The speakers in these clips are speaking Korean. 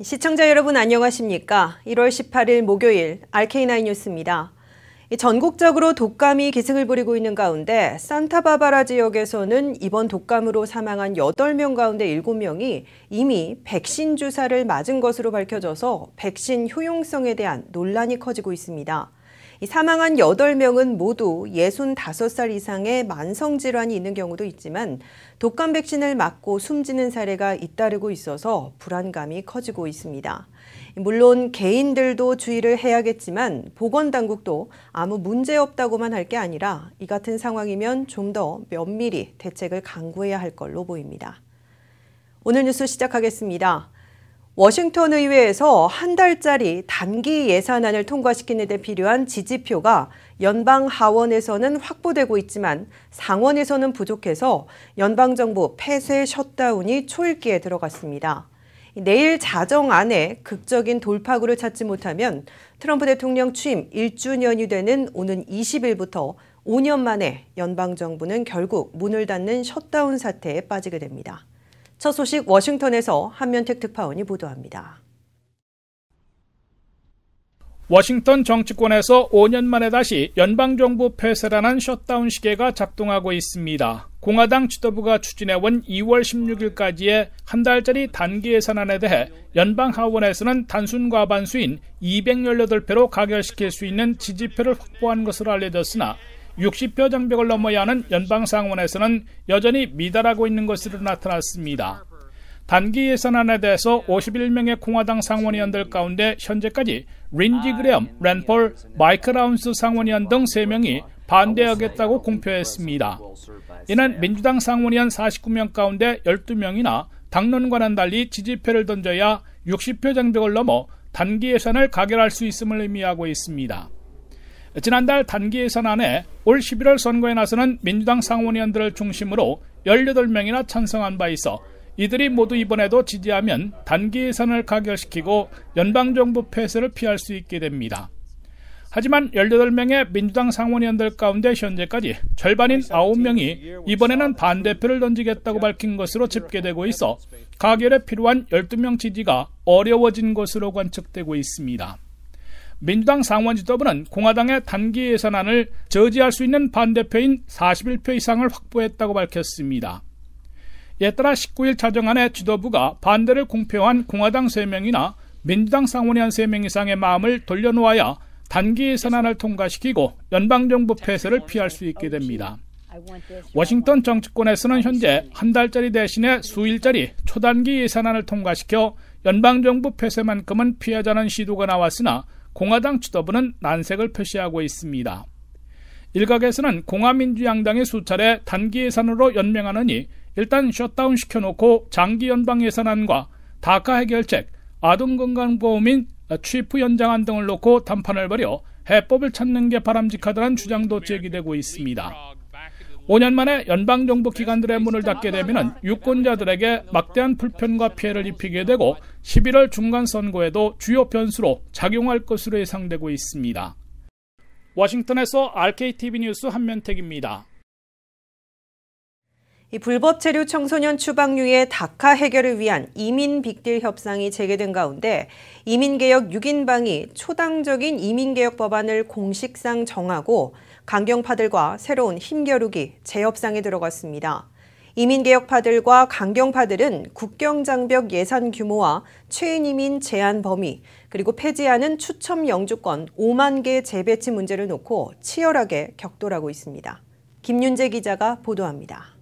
시청자 여러분 안녕하십니까? 1월 18일 목요일 RK9 뉴스입니다. 전국적으로 독감이 기승을 부리고 있는 가운데 산타바바라 지역에서는 이번 독감으로 사망한 8명 가운데 7명이 이미 백신 주사를 맞은 것으로 밝혀져서 백신 효용성에 대한 논란이 커지고 있습니다. 사망한 8명은 모두 65살 이상의 만성질환이 있는 경우도 있지만 독감 백신을 맞고 숨지는 사례가 잇따르고 있어서 불안감이 커지고 있습니다. 물론 개인들도 주의를 해야겠지만 보건당국도 아무 문제 없다고만 할 게 아니라 이 같은 상황이면 좀 더 면밀히 대책을 강구해야 할 걸로 보입니다. 오늘 뉴스 시작하겠습니다. 워싱턴 의회에서 한 달짜리 단기 예산안을 통과시키는 데 필요한 지지표가 연방 하원에서는 확보되고 있지만 상원에서는 부족해서 연방정부 폐쇄 셧다운이 초읽기에 들어갔습니다. 내일 자정안에 극적인 돌파구를 찾지 못하면 트럼프 대통령 취임 1주년이 되는 오는 20일부터 5년 만에 연방정부는 결국 문을 닫는 셧다운 사태에 빠지게 됩니다. 첫 소식 워싱턴에서 한면택 특파원이 보도합니다. 워싱턴 정치권에서 5년 만에 다시 연방정부 폐쇄라는 셧다운 시계가 작동하고 있습니다. 공화당 지도부가 추진해온 2월 16일까지의 한 달짜리 단기 예산안에 대해 연방하원에서는 단순 과반수인 218표로 가결시킬 수 있는 지지표를 확보한 것으로 알려졌으나 60표 장벽을 넘어야 하는 연방상원에서는 여전히 미달하고 있는 것으로 나타났습니다. 단기 예산안에 대해서 51명의 공화당 상원의원들 가운데 현재까지 린지 그레엄, 랜폴, 마이크 라운스 상원의원 등 3명이 반대하겠다고 공표했습니다. 이는 민주당 상원의원 49명 가운데 12명이나 당론과는 달리 지지표를 던져야 60표 장벽을 넘어 단기 예산을 가결할 수 있음을 의미하고 있습니다. 지난달 단기 예산안에 올 11월 선거에 나서는 민주당 상원의원들을 중심으로 18명이나 찬성한 바 있어 이들이 모두 이번에도 지지하면 단기 예산을 가결시키고 연방정부 폐쇄를 피할 수 있게 됩니다. 하지만 18명의 민주당 상원의원들 가운데 현재까지 절반인 9명이 이번에는 반대표를 던지겠다고 밝힌 것으로 집계되고 있어 가결에 필요한 12명 지지가 어려워진 것으로 관측되고 있습니다. 민주당 상원 지도부는 공화당의 단기 예산안을 저지할 수 있는 반대표인 41표 이상을 확보했다고 밝혔습니다. 이에 따라 19일 자정안에 지도부가 반대를 공표한 공화당 3명이나 민주당 상원의원 3명 이상의 마음을 돌려놓아야 단기 예산안을 통과시키고 연방정부 폐쇄를 피할 수 있게 됩니다. 워싱턴 정치권에서는 현재 한 달짜리 대신에 수일짜리 초단기 예산안을 통과시켜 연방정부 폐쇄만큼은 피하자는 시도가 나왔으나 공화당 지도부는 난색을 표시하고 있습니다. 일각에서는 공화민주양당이 수차례 단기 예산으로 연명하느니 일단 셧다운 시켜놓고 장기 연방 예산안과 다카 해결책, 아동건강보험인 취프 연장안 등을 놓고 담판을 벌여 해법을 찾는 게 바람직하다는 주장도 제기되고 있습니다. 5년 만에 연방정부 기관들의 문을 닫게 되면 유권자들에게 막대한 불편과 피해를 입히게 되고 11월 중간선거에도 주요 변수로 작용할 것으로 예상되고 있습니다. 워싱턴에서 RKTV 뉴스 한면택입니다. 불법 체류 청소년 추방류의 다카 해결을 위한 이민 빅딜 협상이 재개된 가운데 이민개혁 6인방이 초당적인 이민개혁 법안을 공식상 정하고 강경파들과 새로운 힘겨루기 재협상에 들어갔습니다. 이민개혁파들과 강경파들은 국경장벽 예산 규모와 최인 이민 제한 범위, 그리고 폐지하는 추첨 영주권 5만 개 재배치 문제를 놓고 치열하게 격돌하고 있습니다. 김윤재 기자가 보도합니다.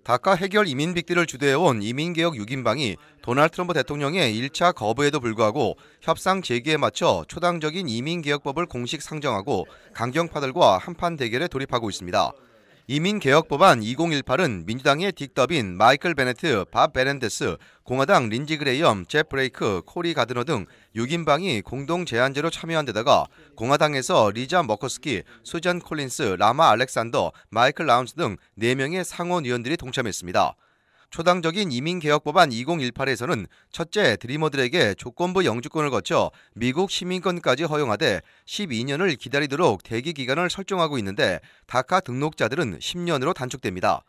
다카 해결 이민 빅딜을 주도해온 이민개혁 6인방이 도널드 트럼프 대통령의 1차 거부에도 불구하고 협상 재개에 맞춰 초당적인 이민개혁법을 공식 상정하고 강경파들과 한판 대결에 돌입하고 있습니다. 이민개혁법안 2018은 민주당의 딕 더빈, 마이클 베네트, 밥 베렌데스, 공화당 린지 그레이엄, 제 브레이크, 코리 가드너 등 6인방이 공동 제안제로 참여한 데다가 공화당에서 리자 머커스키, 수잔 콜린스, 라마 알렉산더, 마이클 라운스 등 4명의 상원의원들이 동참했습니다. 초당적인 이민개혁법안 2018에서는 첫째, 드리머들에게 조건부 영주권을 거쳐 미국 시민권까지 허용하되 12년을 기다리도록 대기 기간을 설정하고 있는데 다카 등록자들은 10년으로 단축됩니다.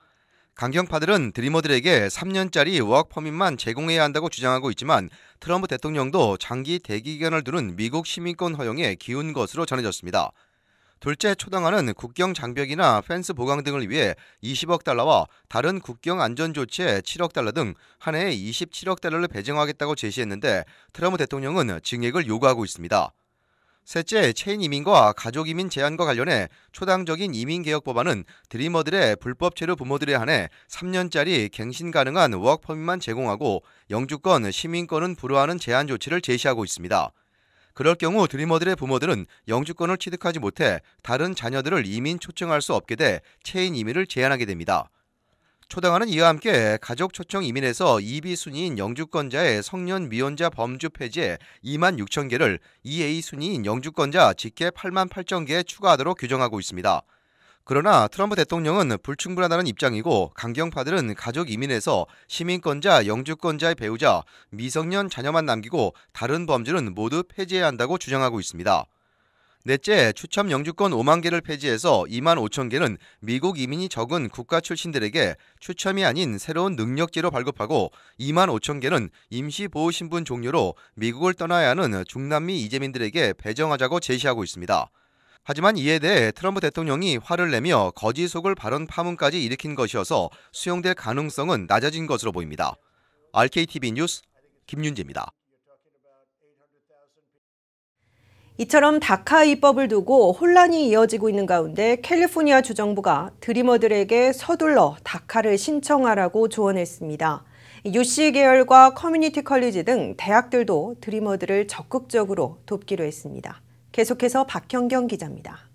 강경파들은 드리머들에게 3년짜리 워크퍼밋만 제공해야 한다고 주장하고 있지만 트럼프 대통령도 장기 대기 기간을 두는 미국 시민권 허용에 기운 것으로 전해졌습니다. 둘째, 초당안은 국경 장벽이나 펜스 보강 등을 위해 20억 달러와 다른 국경 안전 조치에 7억 달러 등 한 해에 27억 달러를 배정하겠다고 제시했는데 트럼프 대통령은 증액을 요구하고 있습니다. 셋째, 체인 이민과 가족 이민 제한과 관련해 초당적인 이민개혁 법안은 드리머들의 불법 체류 부모들에 한해 3년짜리 갱신 가능한 워크퍼밋만 제공하고 영주권, 시민권은 불허하는 제한 조치를 제시하고 있습니다. 그럴 경우 드리머들의 부모들은 영주권을 취득하지 못해 다른 자녀들을 이민 초청할 수 없게 돼 체인 이민을 제한하게 됩니다. 초당안은 이와 함께 가족 초청 이민에서 2B 순위인 영주권자의 성년 미혼자 범주 폐지에 2만 6천 개를 2A 순위인 영주권자 직계 8만 8천 개에 추가하도록 규정하고 있습니다. 그러나 트럼프 대통령은 불충분하다는 입장이고 강경파들은 가족 이민에서 시민권자, 영주권자의 배우자, 미성년 자녀만 남기고 다른 범주는 모두 폐지해야 한다고 주장하고 있습니다. 넷째, 추첨 영주권 5만 개를 폐지해서 2만 5천 개는 미국 이민이 적은 국가 출신들에게 추첨이 아닌 새로운 능력제로 발급하고 2만 5천 개는 임시보호신분 종료로 미국을 떠나야 하는 중남미 이재민들에게 배정하자고 제시하고 있습니다. 하지만 이에 대해 트럼프 대통령이 화를 내며 거짓 속을 발언 파문까지 일으킨 것이어서 수용될 가능성은 낮아진 것으로 보입니다. RKTV 뉴스 김윤재입니다. 이처럼 다카 입법을 두고 혼란이 이어지고 있는 가운데 캘리포니아 주정부가 드리머들에게 서둘러 다카를 신청하라고 조언했습니다. UC 계열과 커뮤니티 컬리지 등 대학들도 드리머들을 적극적으로 돕기로 했습니다. 계속해서 박현경 기자입니다.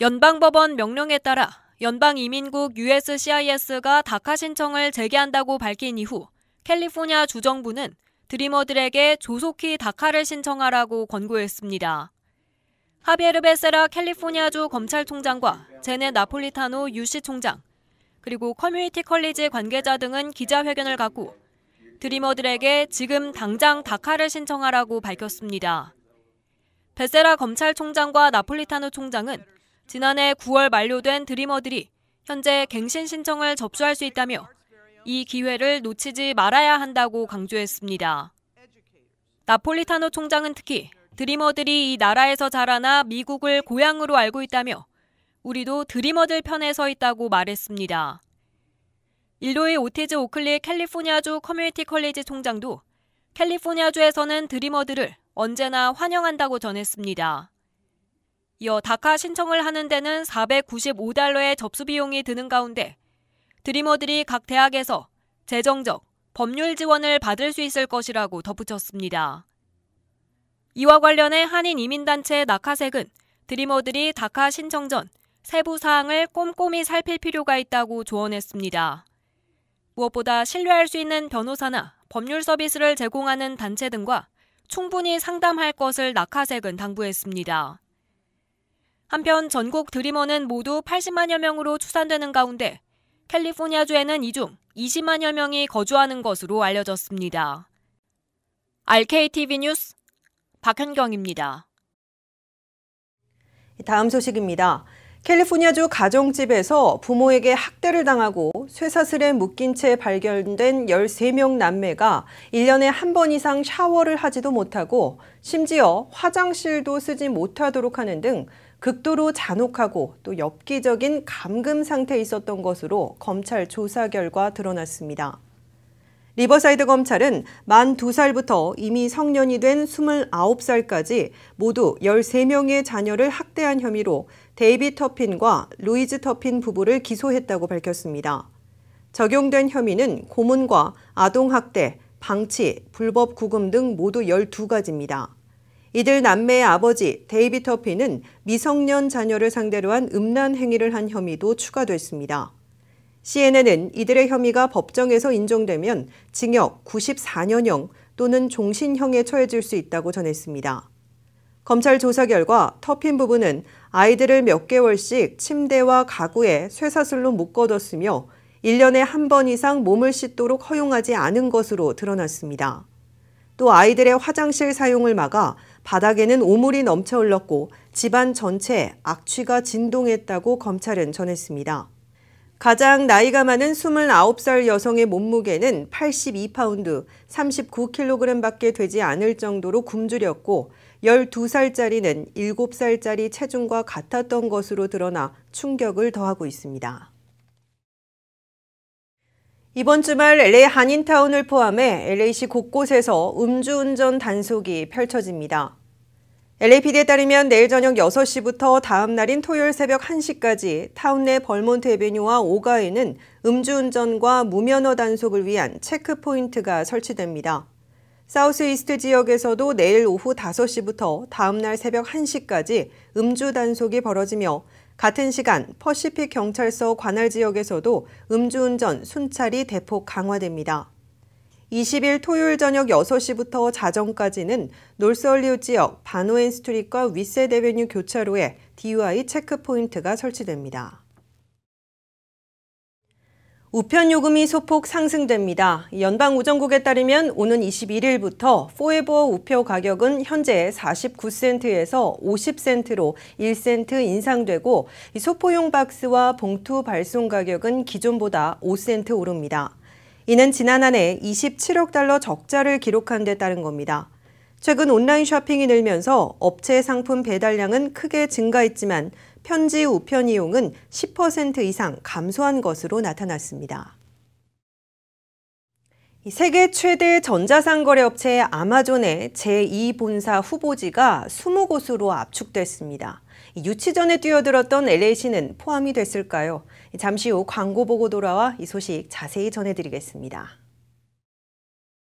연방법원 명령에 따라 연방이민국 USCIS가 다카 신청을 재개한다고 밝힌 이후 캘리포니아 주정부는 드리머들에게 조속히 다카를 신청하라고 권고했습니다. 하비에르 베세라 캘리포니아주 검찰총장과 제네 나폴리타노 UC 총장, 그리고 커뮤니티 컬리지 관계자 등은 기자회견을 갖고 드리머들에게 지금 당장 다카를 신청하라고 밝혔습니다. 베세라 검찰총장과 나폴리타노 총장은 지난해 9월 만료된 드리머들이 현재 갱신 신청을 접수할 수 있다며 이 기회를 놓치지 말아야 한다고 강조했습니다. 나폴리타노 총장은 특히 드리머들이 이 나라에서 자라나 미국을 고향으로 알고 있다며 우리도 드리머들 편에 서 있다고 말했습니다. 일로이 오티즈 오클리 캘리포니아주 커뮤니티 컬리지 총장도 캘리포니아주에서는 드리머들을 언제나 환영한다고 전했습니다. 이어 다카 신청을 하는 데는 $495의 접수 비용이 드는 가운데 드리머들이 각 대학에서 재정적, 법률 지원을 받을 수 있을 것이라고 덧붙였습니다. 이와 관련해 한인 이민단체 나카색은 드리머들이 다카 신청 전 세부 사항을 꼼꼼히 살필 필요가 있다고 조언했습니다. 무엇보다 신뢰할 수 있는 변호사나 법률 서비스를 제공하는 단체 등과 충분히 상담할 것을 나카색은 당부했습니다. 한편 전국 드리머는 모두 80만여 명으로 추산되는 가운데 캘리포니아주에는 이 중 20만여 명이 거주하는 것으로 알려졌습니다. RKTV 뉴스 박현경입니다. 다음 소식입니다. 캘리포니아주 가정집에서 부모에게 학대를 당하고 쇠사슬에 묶인 채 발견된 13명 남매가 1년에 한 번 이상 샤워를 하지도 못하고 심지어 화장실도 쓰지 못하도록 하는 등 극도로 잔혹하고 또 엽기적인 감금 상태에 있었던 것으로 검찰 조사 결과 드러났습니다. 리버사이드 검찰은 만 2살부터 이미 성년이 된 29살까지 모두 13명의 자녀를 학대한 혐의로 데이빗 터핀과 루이즈 터핀 부부를 기소했다고 밝혔습니다. 적용된 혐의는 고문과 아동학대, 방치, 불법 구금 등 모두 12가지입니다. 이들 남매의 아버지 데이빗 터핀은 미성년 자녀를 상대로 한 음란 행위를 한 혐의도 추가됐습니다. CNN은 이들의 혐의가 법정에서 인정되면 징역 94년형 또는 종신형에 처해질 수 있다고 전했습니다. 검찰 조사 결과 터핀 부부는 아이들을 몇 개월씩 침대와 가구에 쇠사슬로 묶어뒀으며 1년에 한 번 이상 몸을 씻도록 허용하지 않은 것으로 드러났습니다. 또 아이들의 화장실 사용을 막아 바닥에는 오물이 넘쳐 흘렀고 집안 전체에 악취가 진동했다고 검찰은 전했습니다. 가장 나이가 많은 29살 여성의 몸무게는 82파운드, 39kg밖에 되지 않을 정도로 굶주렸고 12살짜리는 7살짜리 체중과 같았던 것으로 드러나 충격을 더하고 있습니다. 이번 주말 LA 한인타운을 포함해 LA시 곳곳에서 음주운전 단속이 펼쳐집니다. LAPD에 따르면 내일 저녁 6시부터 다음 날인 토요일 새벽 1시까지 타운 내 벌몬트 에베뉴와 오가에는 음주운전과 무면허 단속을 위한 체크포인트가 설치됩니다. 사우스 이스트 지역에서도 내일 오후 5시부터 다음 날 새벽 1시까지 음주 단속이 벌어지며 같은 시간 퍼시픽 경찰서 관할 지역에서도 음주운전 순찰이 대폭 강화됩니다. 20일 토요일 저녁 6시부터 자정까지는 노스홀리우드 지역 바노앤 스트리트과 윗셋 에베뉴 교차로에 DUI 체크포인트가 설치됩니다. 우편 요금이 소폭 상승됩니다. 연방우정국에 따르면 오는 21일부터 포에버 우표 가격은 현재 49센트에서 50센트로 1센트 인상되고 소포용 박스와 봉투 발송 가격은 기존보다 5센트 오릅니다. 이는 지난 한 해 27억 달러 적자를 기록한 데 따른 겁니다. 최근 온라인 쇼핑이 늘면서 업체 상품 배달량은 크게 증가했지만 편지 우편 이용은 10% 이상 감소한 것으로 나타났습니다. 세계 최대 전자상거래 업체 아마존의 제2본사 후보지가 20곳으로 압축됐습니다. 유치 전에 뛰어들었던 LA시는 포함이 됐을까요? 잠시 후 광고 보고 돌아와 이 소식 자세히 전해드리겠습니다.